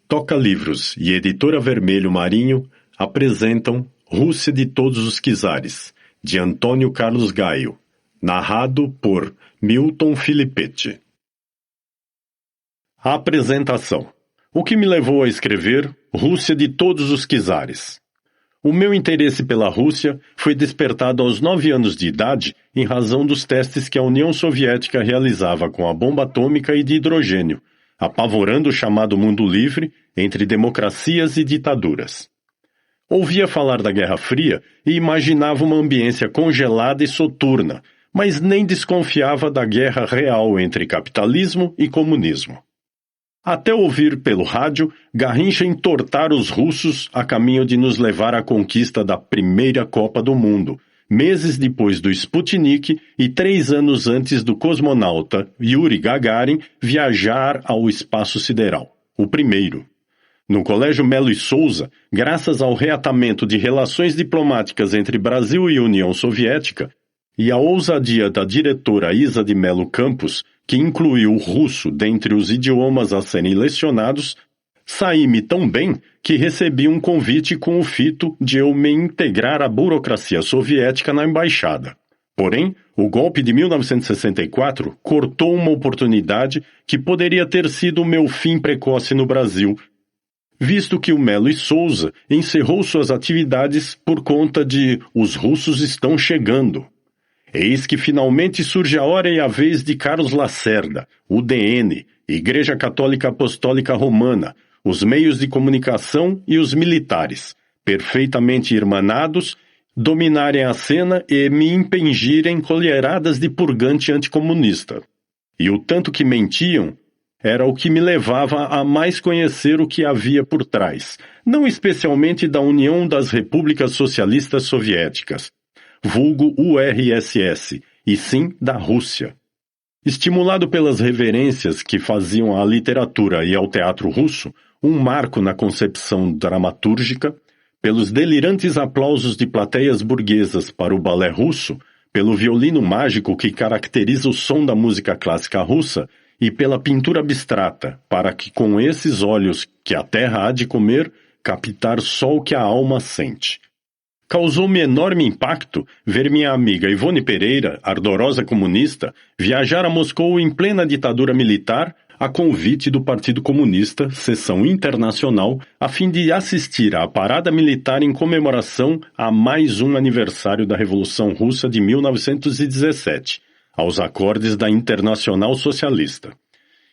Toca Livros e Editora Vermelho Marinho apresentam Rússia de Todos os Czares, de Antônio Carlos Gaio, narrado por Milton Filippetti. A apresentação. O que me levou a escrever Rússia de Todos os Czares? O meu interesse pela Rússia foi despertado aos 9 anos de idade em razão dos testes que a União Soviética realizava com a bomba atômica e de hidrogênio, apavorando o chamado mundo livre entre democracias e ditaduras. Ouvia falar da Guerra Fria e imaginava uma ambiência congelada e soturna, mas nem desconfiava da guerra real entre capitalismo e comunismo. Até ouvir pelo rádio Garrincha entortar os russos a caminho de nos levar à conquista da primeira Copa do Mundo, meses depois do Sputnik e 3 anos antes do cosmonauta Yuri Gagarin viajar ao espaço sideral, o primeiro. No Colégio Melo e Souza, graças ao reatamento de relações diplomáticas entre Brasil e União Soviética e à ousadia da diretora Isa de Melo Campos, que incluiu o russo dentre os idiomas a serem lecionados, saí-me tão bem que recebi um convite com o fito de eu me integrar à burocracia soviética na embaixada. Porém, o golpe de 1964 cortou uma oportunidade que poderia ter sido o meu fim precoce no Brasil, visto que o Melo e Souza encerrou suas atividades por conta de "os russos estão chegando". Eis que finalmente surge a hora e a vez de Carlos Lacerda, UDN, Igreja Católica Apostólica Romana, os meios de comunicação e os militares, perfeitamente irmanados, dominarem a cena e me impingirem colheradas de purgante anticomunista. E o tanto que mentiam era o que me levava a mais conhecer o que havia por trás, não especialmente da União das Repúblicas Socialistas Soviéticas, vulgo URSS, e sim da Rússia. Estimulado pelas reverências que faziam à literatura e ao teatro russo, um marco na concepção dramatúrgica, pelos delirantes aplausos de plateias burguesas para o balé russo, pelo violino mágico que caracteriza o som da música clássica russa e pela pintura abstrata, para que com esses olhos que a terra há de comer, captar só o que a alma sente. Causou-me enorme impacto ver minha amiga Ivone Pereira, ardorosa comunista, viajar a Moscou em plena ditadura militar a convite do Partido Comunista, seção internacional, a fim de assistir à parada militar em comemoração a mais um aniversário da Revolução Russa de 1917, aos acordes da Internacional Socialista.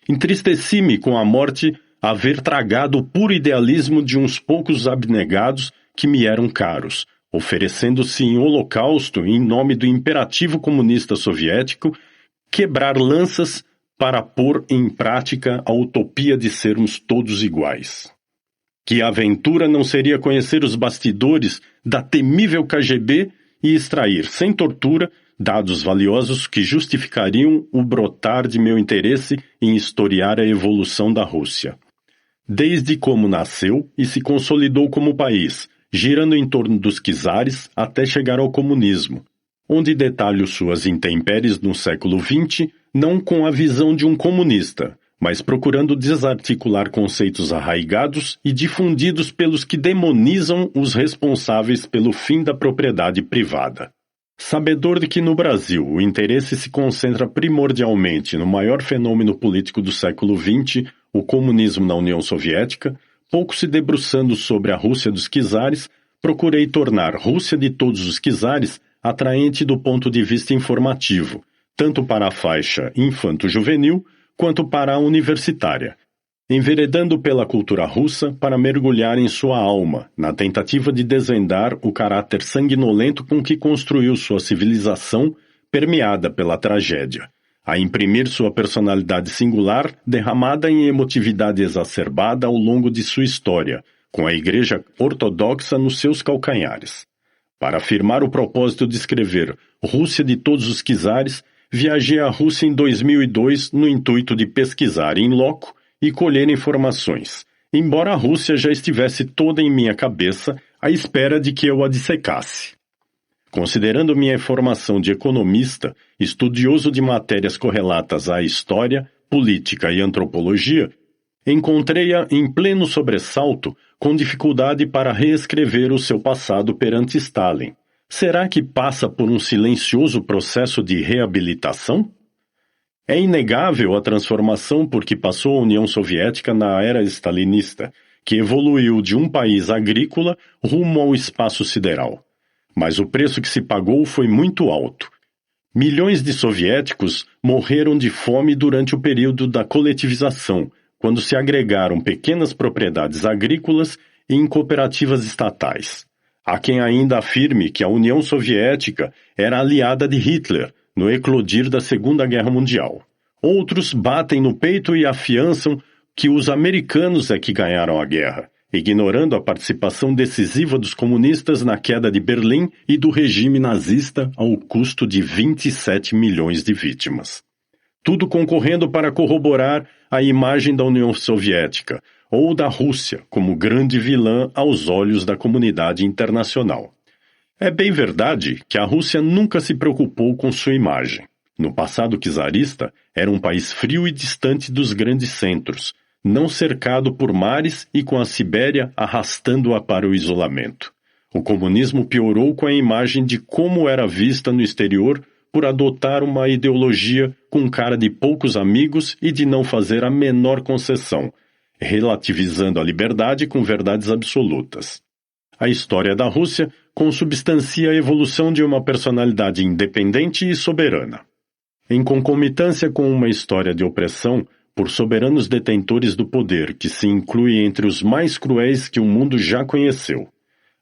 Entristeci-me com a morte haver tragado o puro idealismo de uns poucos abnegados que me eram caros, oferecendo-se em holocausto em nome do imperativo comunista soviético, quebrar lanças para pôr em prática a utopia de sermos todos iguais. Que aventura não seria conhecer os bastidores da temível KGB e extrair, sem tortura, dados valiosos que justificariam o brotar de meu interesse em historiar a evolução da Rússia. Desde como nasceu e se consolidou como país, girando em torno dos czares até chegar ao comunismo, onde detalho suas intempéries no século XX, não com a visão de um comunista, mas procurando desarticular conceitos arraigados e difundidos pelos que demonizam os responsáveis pelo fim da propriedade privada. Sabedor de que no Brasil o interesse se concentra primordialmente no maior fenômeno político do século XX, o comunismo na União Soviética, pouco se debruçando sobre a Rússia dos czares, procurei tornar Rússia de Todos os Czares atraente do ponto de vista informativo, tanto para a faixa infanto-juvenil quanto para a universitária, enveredando pela cultura russa para mergulhar em sua alma, na tentativa de desvendar o caráter sanguinolento com que construiu sua civilização permeada pela tragédia, a imprimir sua personalidade singular derramada em emotividade exacerbada ao longo de sua história, com a Igreja Ortodoxa nos seus calcanhares. Para afirmar o propósito de escrever Rússia de Todos os Czares, viajei à Rússia em 2002 no intuito de pesquisar in loco e colher informações, embora a Rússia já estivesse toda em minha cabeça à espera de que eu a dissecasse. Considerando minha formação de economista, estudioso de matérias correlatas à história, política e antropologia, Encontrei-a em pleno sobressalto, com dificuldade para reescrever o seu passado perante Stalin. Será que passa por um silencioso processo de reabilitação? É inegável a transformação por que passou a União Soviética na era stalinista, que evoluiu de um país agrícola rumo ao espaço sideral. Mas o preço que se pagou foi muito alto. Milhões de soviéticos morreram de fome durante o período da coletivização, quando se agregaram pequenas propriedades agrícolas em cooperativas estatais. Há quem ainda afirme que a União Soviética era aliada de Hitler no eclodir da Segunda Guerra Mundial. Outros batem no peito e afiançam que os americanos é que ganharam a guerra, ignorando a participação decisiva dos comunistas na queda de Berlim e do regime nazista ao custo de 27 milhões de vítimas. Tudo concorrendo para corroborar a imagem da União Soviética, ou da Rússia, como grande vilã aos olhos da comunidade internacional. É bem verdade que a Rússia nunca se preocupou com sua imagem. No passado czarista, era um país frio e distante dos grandes centros, não cercado por mares e com a Sibéria arrastando-a para o isolamento. O comunismo piorou com a imagem de como era vista no exterior por adotar uma ideologia com cara de poucos amigos e de não fazer a menor concessão, relativizando a liberdade com verdades absolutas. A história da Rússia consubstancia a evolução de uma personalidade independente e soberana. Em concomitância com uma história de opressão por soberanos detentores do poder que se inclui entre os mais cruéis que o mundo já conheceu.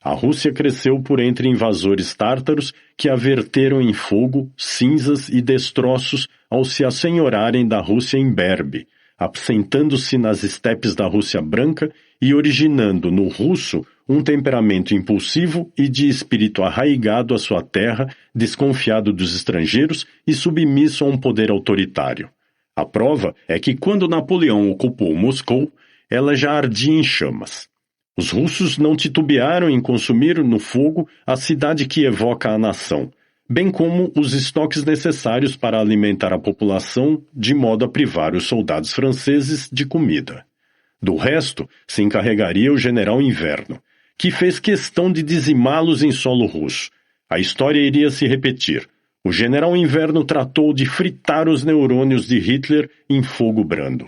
A Rússia cresceu por entre invasores tártaros que a verteram em fogo, cinzas e destroços ao se assenhorarem da Rússia imberbe, absentando-se nas estepes da Rússia branca e originando no russo um temperamento impulsivo e de espírito arraigado à sua terra, desconfiado dos estrangeiros e submisso a um poder autoritário. A prova é que quando Napoleão ocupou Moscou, ela já ardia em chamas. Os russos não titubearam em consumir no fogo a cidade que evoca a nação, bem como os estoques necessários para alimentar a população de modo a privar os soldados franceses de comida. Do resto, se encarregaria o general Inverno, que fez questão de dizimá-los em solo russo. A história iria se repetir. O general Inverno tratou de fritar os neurônios de Hitler em fogo brando.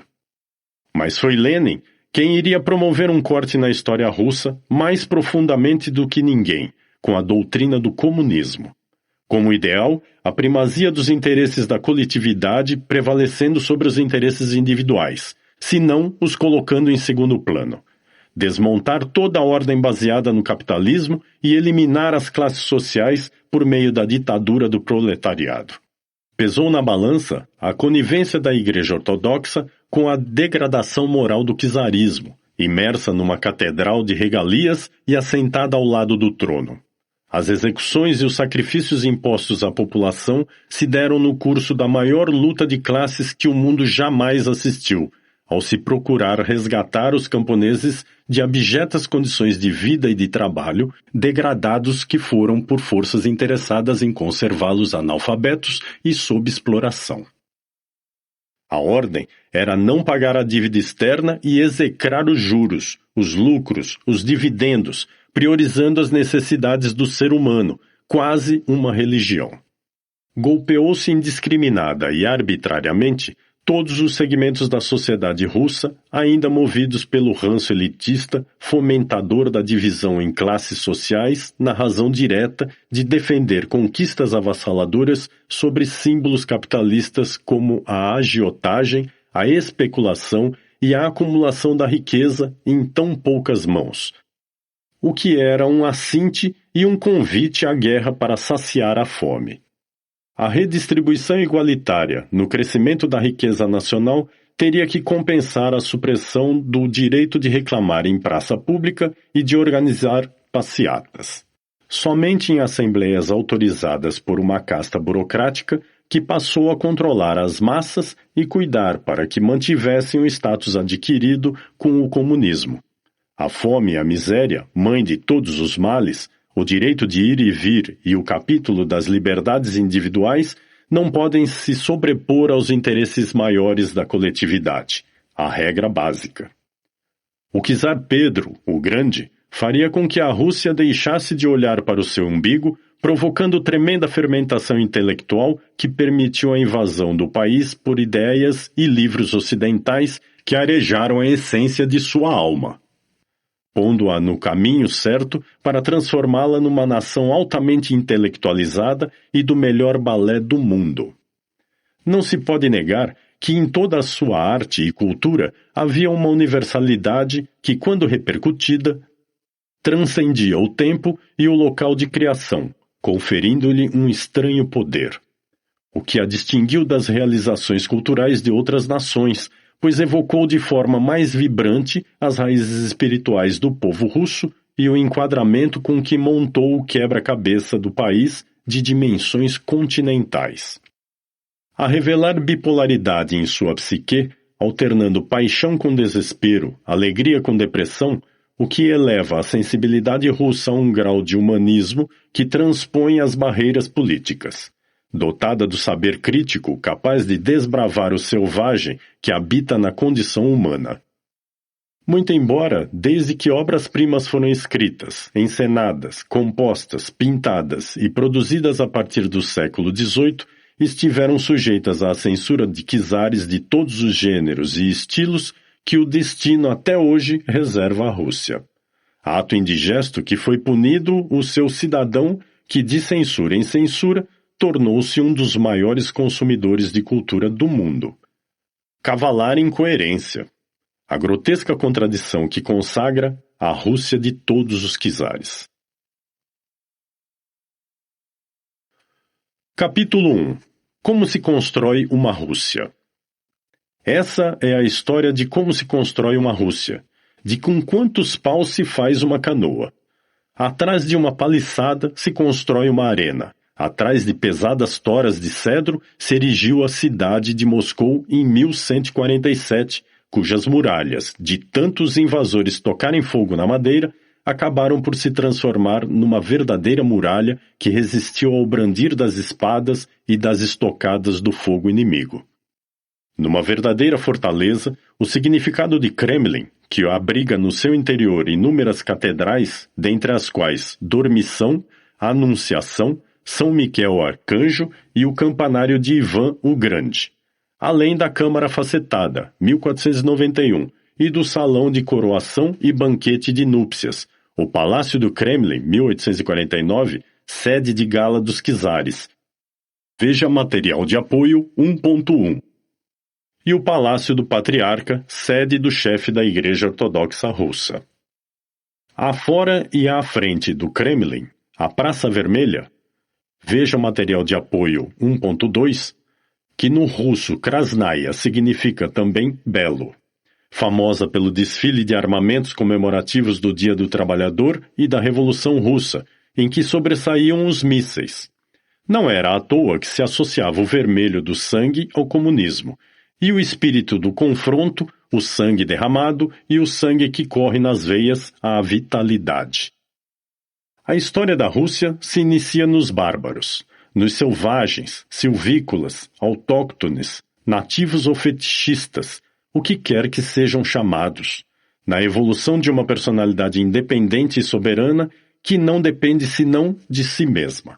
Mas foi Lenin quem iria promover um corte na história russa mais profundamente do que ninguém, com a doutrina do comunismo. Como ideal, a primazia dos interesses da coletividade prevalecendo sobre os interesses individuais, se não os colocando em segundo plano. Desmontar toda a ordem baseada no capitalismo e eliminar as classes sociais por meio da ditadura do proletariado. Pesou na balança a conivência da Igreja Ortodoxa com a degradação moral do czarismo, imersa numa catedral de regalias e assentada ao lado do trono. As execuções e os sacrifícios impostos à população se deram no curso da maior luta de classes que o mundo jamais assistiu, ao se procurar resgatar os camponeses de abjetas condições de vida e de trabalho, degradados que foram por forças interessadas em conservá-los analfabetos e sob exploração. A ordem era não pagar a dívida externa e execrar os juros, os lucros, os dividendos, priorizando as necessidades do ser humano, quase uma religião. Golpeou-se indiscriminada e arbitrariamente todos os segmentos da sociedade russa, ainda movidos pelo ranço elitista, fomentador da divisão em classes sociais, na razão direta de defender conquistas avassaladoras sobre símbolos capitalistas como a agiotagem, a especulação e a acumulação da riqueza em tão poucas mãos, o que era um assinte e um convite à guerra para saciar a fome. A redistribuição igualitária no crescimento da riqueza nacional teria que compensar a supressão do direito de reclamar em praça pública e de organizar passeatas. Somente em assembleias autorizadas por uma casta burocrática que passou a controlar as massas e cuidar para que mantivessem o status adquirido com o comunismo. A fome e a miséria, mãe de todos os males, o direito de ir e vir e o capítulo das liberdades individuais não podem se sobrepor aos interesses maiores da coletividade. a regra básica. O czar Pedro, o Grande, faria com que a Rússia deixasse de olhar para o seu umbigo, provocando tremenda fermentação intelectual que permitiu a invasão do país por ideias e livros ocidentais que arejaram a essência de sua alma, pondo-a no caminho certo para transformá-la numa nação altamente intelectualizada e do melhor balé do mundo. Não se pode negar que em toda a sua arte e cultura havia uma universalidade que, quando repercutida, transcendia o tempo e o local de criação, conferindo-lhe um estranho poder. O que a distinguiu das realizações culturais de outras nações, pois evocou de forma mais vibrante as raízes espirituais do povo russo e o enquadramento com que montou o quebra-cabeça do país de dimensões continentais. A revelar bipolaridade em sua psique, alternando paixão com desespero, alegria com depressão, o que eleva a sensibilidade russa a um grau de humanismo que transpõe as barreiras políticas. Dotada do saber crítico capaz de desbravar o selvagem que habita na condição humana. Muito embora, desde que obras-primas foram escritas, encenadas, compostas, pintadas e produzidas a partir do século XVIII, estiveram sujeitas à censura de czares de todos os gêneros e estilos que o destino até hoje reserva à Rússia. Ato indigesto que foi punido o seu cidadão que, de censura em censura, tornou-se um dos maiores consumidores de cultura do mundo. Cavalar incoerência. A grotesca contradição que consagra a Rússia de todos os czares. Capítulo 1. Como se constrói uma Rússia? Essa é a história de como se constrói uma Rússia, de com quantos paus se faz uma canoa. Atrás de uma paliçada se constrói uma arena. Atrás de pesadas toras de cedro se erigiu a cidade de Moscou em 1147, cujas muralhas, de tantos invasores tocarem fogo na madeira, acabaram por se transformar numa verdadeira muralha que resistiu ao brandir das espadas e das estocadas do fogo inimigo. Numa verdadeira fortaleza, o significado de Kremlin, que abriga no seu interior inúmeras catedrais, dentre as quais Dormição, Anunciação, São Miquel Arcanjo e o campanário de Ivan o Grande, além da Câmara Facetada, 1491, e do Salão de Coroação e Banquete de Núpcias, o Palácio do Kremlin, 1849, sede de gala dos czares. Veja material de apoio 1.1. E o Palácio do Patriarca, sede do chefe da Igreja Ortodoxa Russa. Afora e à frente do Kremlin, a Praça Vermelha, veja material de apoio 1.2, que no russo Krasnaya significa também belo, famosa pelo desfile de armamentos comemorativos do Dia do Trabalhador e da Revolução Russa, em que sobressaíam os mísseis. Não era à toa que se associava o vermelho do sangue ao comunismo, e o espírito do confronto, o sangue derramado e o sangue que corre nas veias, à vitalidade. A história da Rússia se inicia nos bárbaros, nos selvagens, silvícolas, autóctones, nativos ou fetichistas, o que quer que sejam chamados, na evolução de uma personalidade independente e soberana que não depende senão de si mesma.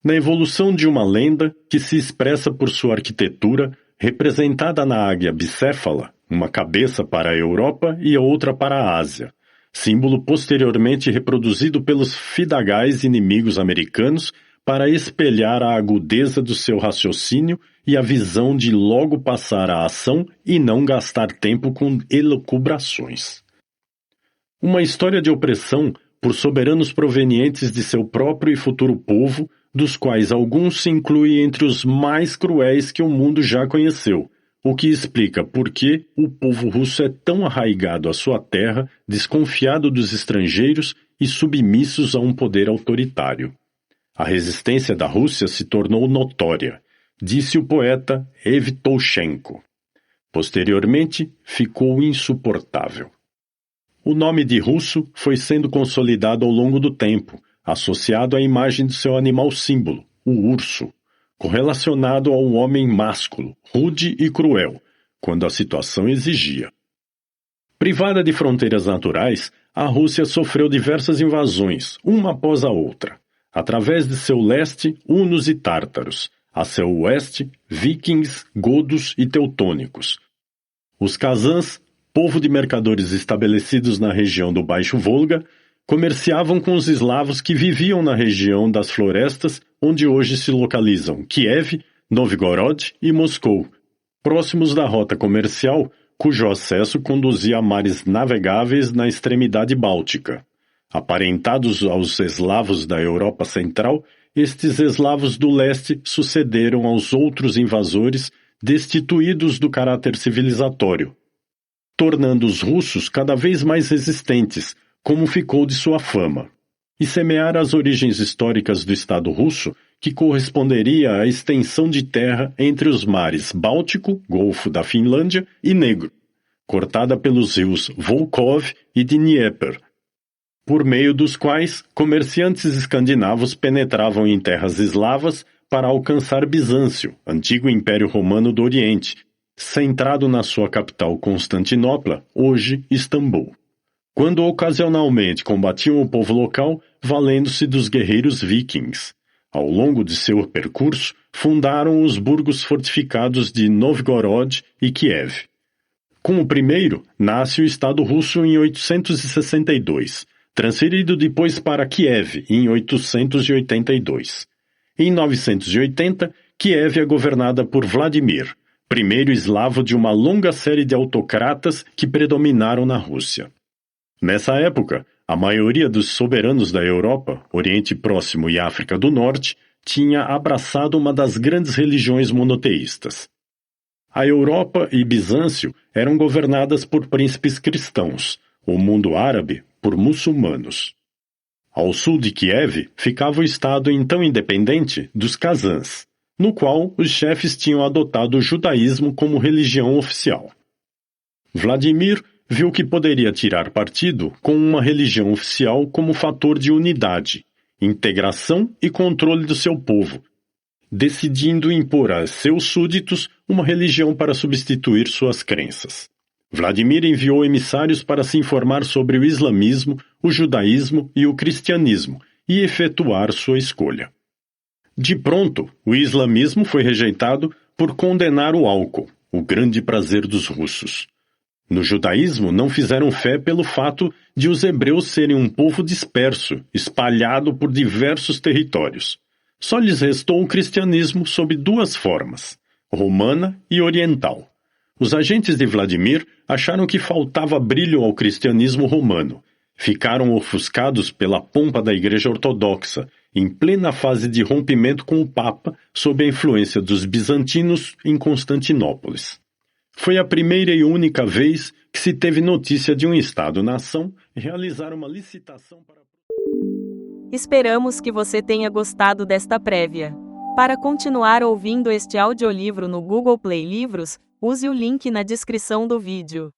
Na evolução de uma lenda que se expressa por sua arquitetura, representada na águia bicéfala, uma cabeça para a Europa e a outra para a Ásia, símbolo posteriormente reproduzido pelos fidagais inimigos americanos para espelhar a agudeza do seu raciocínio e a visão de logo passar à ação e não gastar tempo com elucubrações. Uma história de opressão por soberanos provenientes de seu próprio e futuro povo, dos quais alguns se incluem entre os mais cruéis que o mundo já conheceu, o que explica por que o povo russo é tão arraigado à sua terra, desconfiado dos estrangeiros e submissos a um poder autoritário. A resistência da Rússia se tornou notória, disse o poeta Evtolchenko. Posteriormente, ficou insuportável. O nome de russo foi sendo consolidado ao longo do tempo, associado à imagem do seu animal símbolo, o urso, correlacionado ao homem másculo, rude e cruel, quando a situação exigia. Privada de fronteiras naturais, a Rússia sofreu diversas invasões, uma após a outra. Através de seu leste, hunos e tártaros. A seu oeste, vikings, godos e teutônicos. Os kazãs, povo de mercadores estabelecidos na região do Baixo Volga, comerciavam com os eslavos que viviam na região das florestas onde hoje se localizam Kiev, Novgorod e Moscou, próximos da rota comercial cujo acesso conduzia a mares navegáveis na extremidade báltica. Aparentados aos eslavos da Europa Central, estes eslavos do leste sucederam aos outros invasores destituídos do caráter civilizatório, tornando os russos cada vez mais resistentes, como ficou de sua fama, e semear as origens históricas do Estado russo, que corresponderia à extensão de terra entre os mares Báltico, Golfo da Finlândia e Negro, cortada pelos rios Volkhov e Dnieper, por meio dos quais comerciantes escandinavos penetravam em terras eslavas para alcançar Bizâncio, antigo Império Romano do Oriente, centrado na sua capital Constantinopla, hoje Istambul, quando ocasionalmente combatiam o povo local valendo-se dos guerreiros vikings. Ao longo de seu percurso, fundaram os burgos fortificados de Novgorod e Kiev. Com o primeiro, nasce o Estado russo em 862, transferido depois para Kiev em 882. Em 980, Kiev é governada por Vladimir, primeiro eslavo de uma longa série de autocratas que predominaram na Rússia. Nessa época, a maioria dos soberanos da Europa, Oriente Próximo e África do Norte tinha abraçado uma das grandes religiões monoteístas. A Europa e Bizâncio eram governadas por príncipes cristãos, o mundo árabe por muçulmanos. Ao sul de Kiev ficava o estado então independente dos Kazãs, no qual os chefes tinham adotado o judaísmo como religião oficial. Vladimir viu que poderia tirar partido com uma religião oficial como fator de unidade, integração e controle do seu povo, decidindo impor a seus súditos uma religião para substituir suas crenças. Vladimir enviou emissários para se informar sobre o islamismo, o judaísmo e o cristianismo e efetuar sua escolha. De pronto, o islamismo foi rejeitado por condenar o álcool, o grande prazer dos russos. No judaísmo não fizeram fé pelo fato de os hebreus serem um povo disperso, espalhado por diversos territórios. Só lhes restou o cristianismo sob duas formas, romana e oriental. Os agentes de Vladimir acharam que faltava brilho ao cristianismo romano. Ficaram ofuscados pela pompa da Igreja Ortodoxa, em plena fase de rompimento com o Papa, sob a influência dos bizantinos em Constantinópolis. Foi a primeira e única vez que se teve notícia de um Estado-nação realizar uma licitação para... Esperamos que você tenha gostado desta prévia. Para continuar ouvindo este audiolivro no Google Play Livros, use o link na descrição do vídeo.